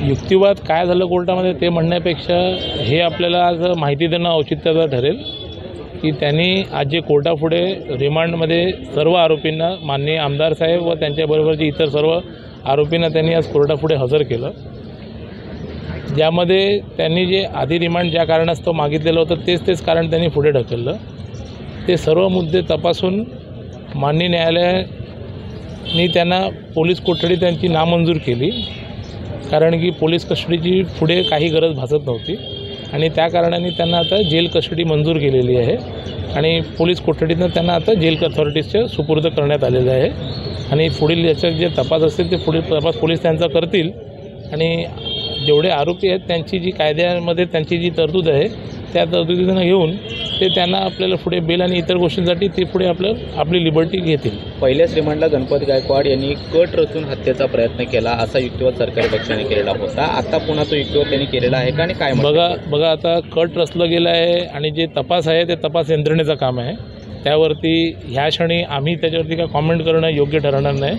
युक्तिवाद काय झालं कोर्टामध्ये ते म्हणण्यापेक्षा हे आपल्याला आज माहिती देणं औचित्याचं ठरेल की त्यांनी आज जे कोर्टापुढे रिमांडमध्ये सर्व आरोपींना माननीय आमदार साहेब व त्यांच्याबरोबरचे इतर सर्व आरोपींना त्यांनी आज कोर्टापुढे हजर केलं, ज्यामध्ये त्यांनी जे आधी रिमांड ज्या कारणास्तव मागितलेलं होतं तेच कारण त्यांनी पुढे ढकललं। ते सर्व मुद्दे तपासून माननीय न्यायालयाने त्यांना पोलीस कोठडी त्यांची नामंजूर केली, कारण की पोलीस कस्टडीची पुढे काही गरज भासत नव्हती आणि त्या कारणाने त्यांना आता जेल कस्टडी मंजूर केलेली आहे आणि पोलीस कोठडीनं त्यांना आता जेल अथॉरिटीजच्या सुपूर्द करण्यात आलेलं आहे आणि पुढील याच्यात जे तपास असतील ते पुढील तपास पोलीस त्यांचा करतील आणि जेवढे आरोपी आहेत त्यांची जी कायद्यामध्ये त्यांची जी तरतूद आहे त्या तरतुदीनं घेऊन ते त्यांना आपल्याला पुढे बेल आणि इतर गोष्टींसाठी ते पुढे आपली लिबर्टी घेतील। पहिल्याच रिमांडला गणपत गायकवाड यांनी कट रचून हत्येचा प्रयत्न केला असा युक्तिवाद सरकारी पक्षाने केलेला होता। आता पुन्हा तो युक्तिवाद त्यांनी केलेला आहे का आणि काय बघा आता कट रचलं गेलं आहे आणि जे तपास आहे ते तपास यंत्रणेचं काम आहे, त्यावरती ह्या क्षणी आम्ही त्याच्यावरती काय कॉमेंट करणं योग्य ठरणार नाही।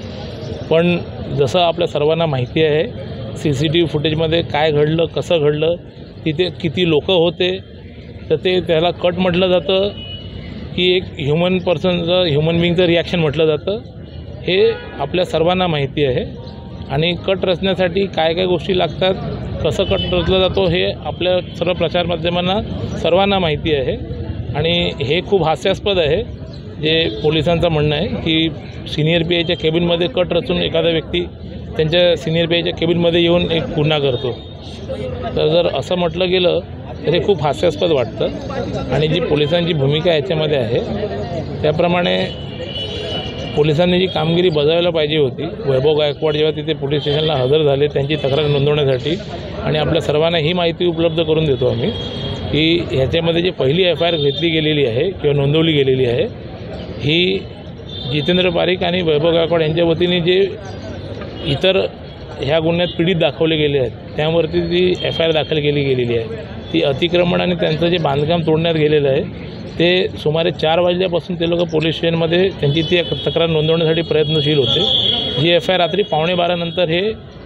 पण जसं आपल्या सर्वांना माहिती आहे CCTV फुटेजमध्ये काय घडलं, कसं घडलं, तिथे किती लोक होते, तर त्याला कट म्हटलं जातं की एक ह्युमन बिईंगचं रिॲक्शन म्हटलं जातं, हे आपल्या सर्वांना माहिती आहे। आणि कट रचण्यासाठी काय काय गोष्टी लागतात, कसं कट रचलं जातो हे आपल्या सर्व प्रचारमाध्यमांना सर्वांना माहिती आहे आणि हे खूप हास्यास्पद आहे जे पोलिसांचं म्हणणं आहे की सिनियर PIच्या केबिनमध्ये कट रचून एखादा व्यक्ती त्यांच्या सिनियर PIच्या केबिनमध्ये येऊन एक गुन्हा करतो। तर जर असं म्हटलं गेलं तर हे खूप हास्यास्पद वाटतं आणि जी पोलिसांची भूमिका याच्यामध्ये आहे त्याप्रमाणे पोलिसांनी जी कामगिरी बजावायला पाहिजे होती, वैभव गायकवाड जेव्हा तिथे पोलीस स्टेशनला हजर झाले त्यांची तक्रार नोंदवण्यासाठी, आणि आपल्या सर्वांना ही माहिती उपलब्ध करून देतो आम्ही की ह्याच्यामध्ये जी पहिली FIR घेतली गेलेली आहे किंवा नोंदवली गेलेली आहे ही जितेंद्र पारिक आणि वैभव गायकवाड यांच्या वतीने जे इतर ह्या गुन्ह्यात पीडित दाखवले गेले आहेत त्यावरती जी FIR दाखल केली गेलेली आहे ती अतिक्रमण आणि त्यांचं जे बांधकाम तोडण्यात गेलेलं आहे ते सुमारे 4 वाजल्यापासून ते लोक पोलीस स्टेशनमध्ये त्यांची ती तक्रार नोंदवण्यासाठी प्रयत्नशील होते। जी FIR रात्री 12:15 नंतर हे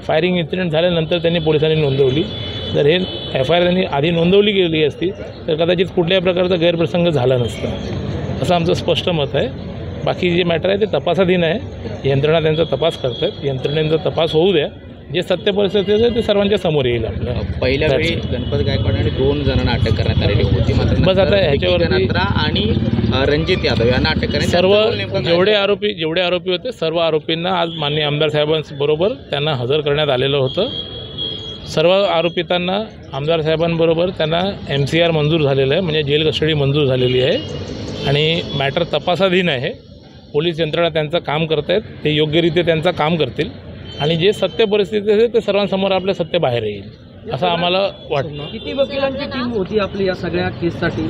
फायरिंग इन्सिडेंट झाल्यानंतर त्यांनी पोलिसांनी नोंदवली। जर हे FIR त्यांनी आधी नोंदवली गेली असती तर कदाचित कुठल्याही प्रकारचा गैरप्रसंग झाला नसता, असं आमचं स्पष्ट मत आहे। बाकी जे मॅटर आहे ते तपासाधीन आहे, यंत्रणा त्यांचा तपास करतात, यंत्रणेचा तपास होऊ द्या, जे सत्य परिस्थिती आहे ते सर्वांच्या समोर येईल। आपल्या पहिल्या वेळी गणपत गायकवाड आणि 2 जणांना अटक करण्यात आलेली होती, मात्र बस आता ह्याच्यावर आणि रणजित यादव यांना अटक करण्यात सर्व जेवढे आरोपी होते सर्व आरोपींना आज माननीय आमदार साहेबांबरोबर त्यांना हजर करण्यात आलेलं होतं। सर्व आरोपितांना आमदार साहेबांबरोबर त्यांना MCR मंजूर झालेलं आहे, म्हणजे जेल कस्टडी मंजूर झालेली आहे आणि मॅटर तपासाधीन आहे। पोलीस यंत्रणा त्यांचं काम करत आहेत, ते योग्यरीत्या त्यांचं काम करतील आणि जे सत्य परिस्थिती आहे ते सर्वांसमोर आपलं सत्य बाहेर येईल असं आम्हाला वाटतं। किती वकिलांची टीम होती आपली या सगळ्या केससाठी?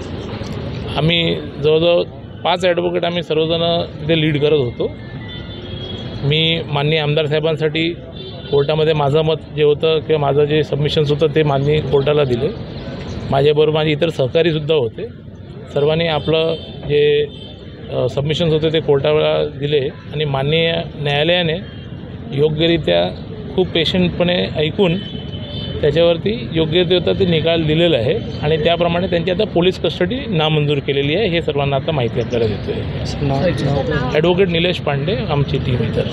आम्ही जवळजवळ 5 ॲडव्होकेट आम्ही सर्वजण तिथे लीड करत होतो। मी माननीय आमदार साहेबांसाठी कोर्टामध्ये माझं मत जे होतं किंवा माझं जे सबमिशन्स होतं ते माननीय कोर्टाला दिले। माझ्याबरोबर माझे इतर सहकारीसुद्धा होते, सर्वांनी आपलं जे सबमिशन्स होते ते कोर्टाला दिले आणि माननीय न्यायालयाने योग्यरित्या खूप पेशंटपणे ऐकून त्याच्यावरती योग्यतेचा ते निकाल दिलेला आहे आणि त्याप्रमाणे त्यांची आता पोलीस कस्टडी नामंजूर केलेली आहे, हे सर्वांना आता माहिती आपल्याला देतो आहे। ॲडव्होकेट निलेश पांडे आमची टीम इतर